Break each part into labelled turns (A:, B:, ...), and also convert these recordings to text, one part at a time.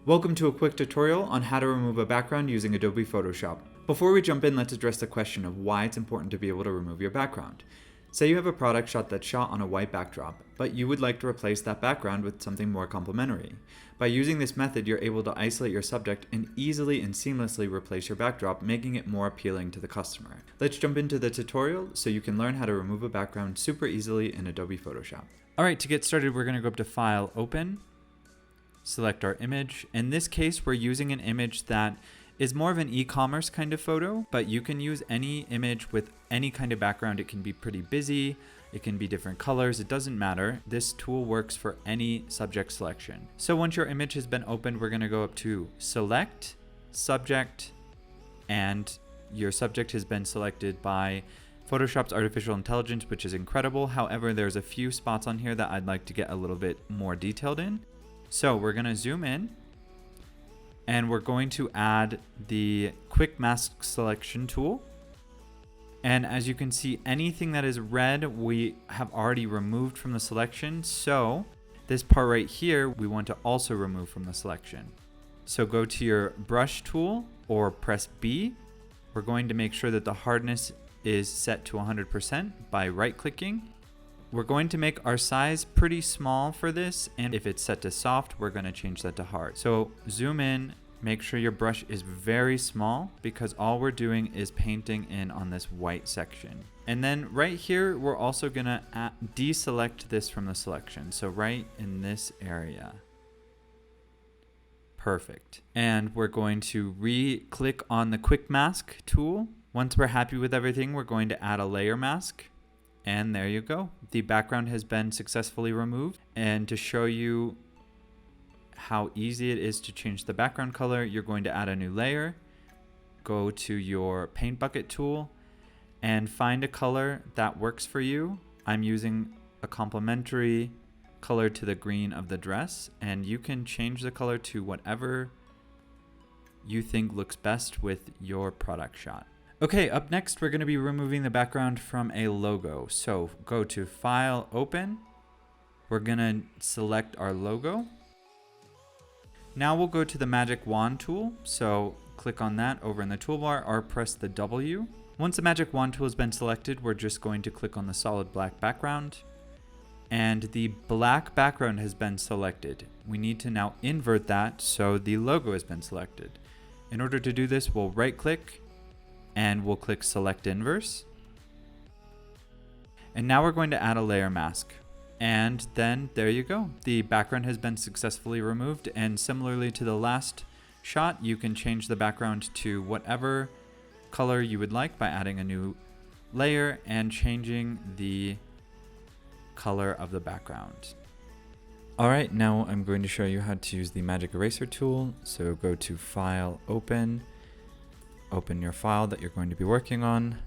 A: Welcome to a quick tutorial on how to remove a background using Adobe Photoshop. Before we jump in, let's address the question of why it's important to be able to remove your background. Say you have a product shot that's shot on a white backdrop, but you would like to replace that background with something more complementary. By using this method, you're able to isolate your subject and easily and seamlessly replace your backdrop, making it more appealing to the customer. Let's jump into the tutorial so you can learn how to remove a background super easily in Adobe Photoshop. Alright, to get started, we're going to go up to File, Open, select our image. In this case, we're using an image that is more of an e-commerce kind of photo, but you can use any image with any kind of background. It can be pretty busy, it can be different colors, it doesn't matter. This tool works for any subject selection. So once your image has been opened, we're gonna go up to Select, Subject, and your subject has been selected by Photoshop's artificial intelligence, which is incredible. However, there's a few spots on here that I'd like to get a little bit more detailed in. So we're gonna zoom in and we're going to add the quick mask selection tool. And as you can see, anything that is red, we have already removed from the selection. So this part right here, we want to also remove from the selection. So go to your brush tool or press B. We're going to make sure that the hardness is set to 100% by right-clicking. We're going to make our size pretty small for this, and if it's set to soft, we're going to change that to hard. So zoom in, make sure your brush is very small because all we're doing is painting in on this white section. And then right here, we're also going to deselect this from the selection. So right in this area. Perfect. And we're going to re-click on the quick mask tool. Once we're happy with everything, we're going to add a layer mask. And there you go. The background has been successfully removed. And to show you how easy it is to change the background color, you're going to add a new layer. Go to your paint bucket tool and find a color that works for you. I'm using a complementary color to the green of the dress, and you can change the color to whatever you think looks best with your product shot. Okay, up next, we're going to be removing the background from a logo. So go to File, Open. We're going to select our logo. Now we'll go to the Magic Wand tool. So click on that over in the toolbar or press the W. Once the Magic Wand tool has been selected, we're just going to click on the solid black background. And the black background has been selected. We need to now invert that so the logo has been selected. In order to do this, we'll right-click and we'll click Select Inverse. And now we're going to add a layer mask. And then there you go. The background has been successfully removed. And similarly to the last shot, you can change the background to whatever color you would like by adding a new layer and changing the color of the background. All right, now I'm going to show you how to use the Magic Eraser tool. So go to File, Open. Open your file that you're going to be working on.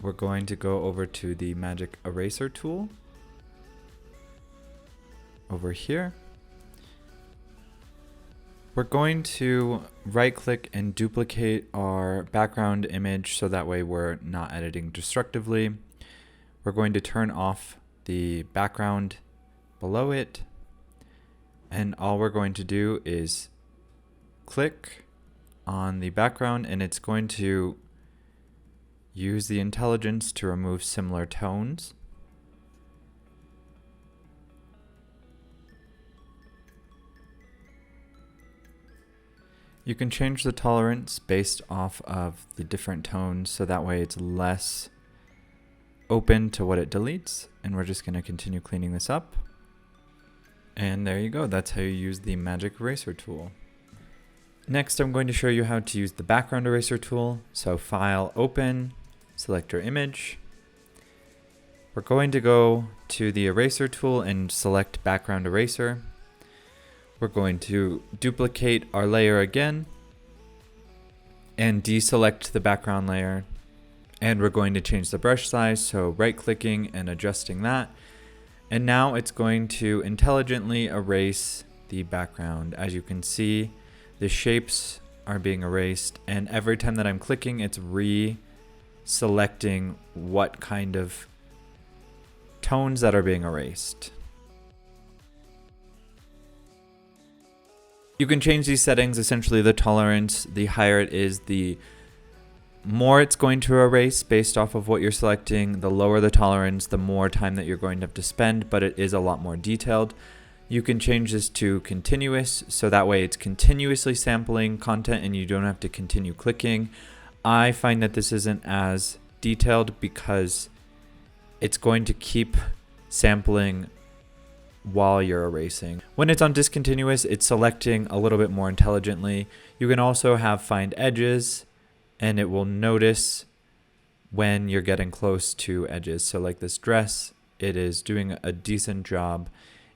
A: We're going to go over to the Magic Eraser tool over here. We're going to right-click and duplicate our background image so that way we're not editing destructively. We're going to turn off the background below it, and all we're going to do is click on the background, and it's going to use the intelligence to remove similar tones. You can change the tolerance based off of the different tones, so that way it's less open to what it deletes. And we're just going to continue cleaning this up. And there you go. That's how you use the Magic Eraser tool. Next, I'm going to show you how to use the background eraser tool. So File, Open, select your image. We're going to go to the eraser tool and select background eraser. We're going to duplicate our layer again and deselect the background layer. And we're going to change the brush size, so right-clicking and adjusting that. And now it's going to intelligently erase the background. As you can see, the shapes are being erased, and every time that I'm clicking, it's selecting what kind of tones that are being erased. You can change these settings, essentially the tolerance. The higher it is, the more it's going to erase based off of what you're selecting. The lower the tolerance, the more time that you're going to have to spend, but it is a lot more detailed. You can change this to continuous, so that way it's continuously sampling content and you don't have to continue clicking. I find that this isn't as detailed because it's going to keep sampling while you're erasing. When it's on discontinuous, it's selecting a little bit more intelligently. You can also have find edges, and it will notice when you're getting close to edges. So like this dress, it is doing a decent job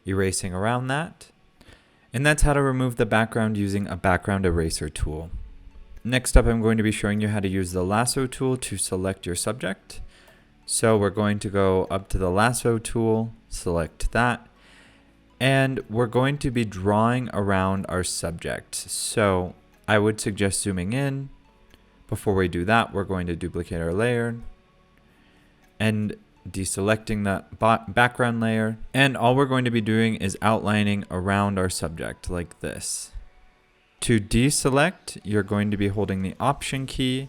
A: erasing around that. And that's how to remove the background using a background eraser tool. Next up, I'm going to be showing you how to use the Lasso tool to select your subject. So we're going to go up to the Lasso tool, select that, and we're going to be drawing around our subject. So I would suggest zooming in. Before we do that, we're going to duplicate our layer and deselecting the background layer. And all we're going to be doing is outlining around our subject like this. To deselect, you're going to be holding the Option key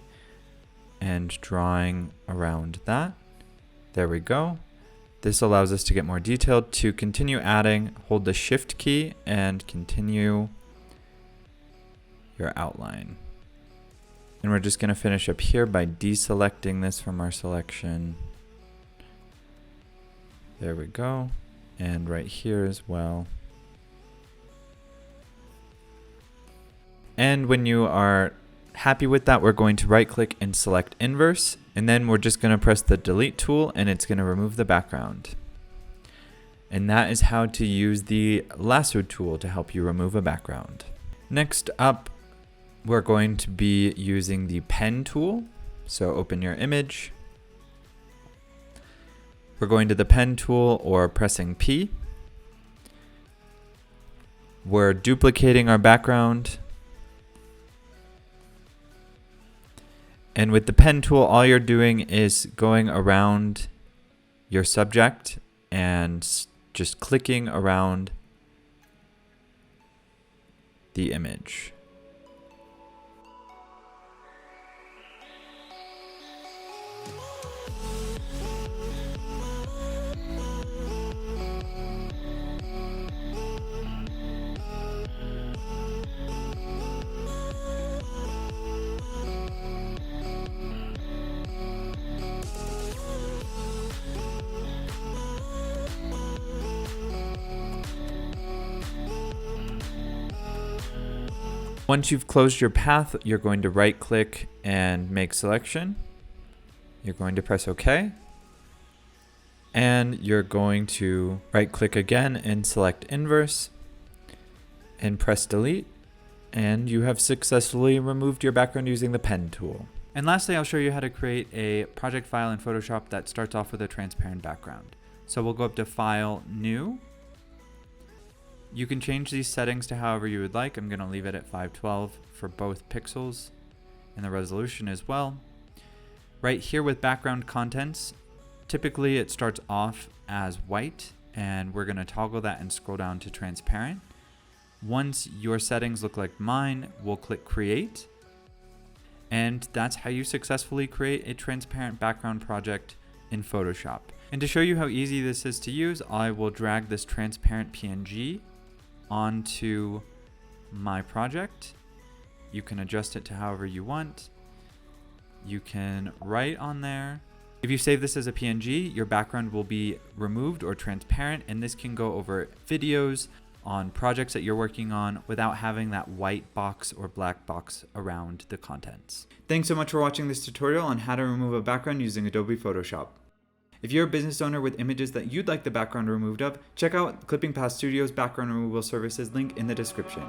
A: and drawing around that. There we go. This allows us to get more detailed. To continue adding, hold the Shift key and continue your outline. And we're just going to finish up here by deselecting this from our selection. There we go. And right here as well. And when you are happy with that, we're going to right click and select inverse. And then we're just going to press the delete tool and it's going to remove the background. And that is how to use the Lasso tool to help you remove a background. Next up, we're going to be using the pen tool. So open your image. We're going to the pen tool or pressing P. We're duplicating our background. And with the pen tool, all you're doing is going around your subject and just clicking around the image. Once you've closed your path, you're going to right click and make selection. You're going to press OK. And you're going to right click again and select inverse and press delete. And you have successfully removed your background using the pen tool. And lastly, I'll show you how to create a project file in Photoshop that starts off with a transparent background. So we'll go up to File, New. You can change these settings to however you would like. I'm going to leave it at 512 for both pixels and the resolution as well. Right here with background contents, typically it starts off as white and we're going to toggle that and scroll down to transparent. Once your settings look like mine, we'll click Create. And that's how you successfully create a transparent background project in Photoshop. And to show you how easy this is to use, I will drag this transparent PNG onto my project. You can adjust it to however you want. You can write on there. If you save this as a PNG, your background will be removed or transparent, and this can go over videos on projects that you're working on without having that white box or black box around the contents. Thanks so much for watching this tutorial on how to remove a background using Adobe Photoshop. If you're a business owner with images that you'd like the background removed of, check out Clipping Path Studio's background removal services link in the description.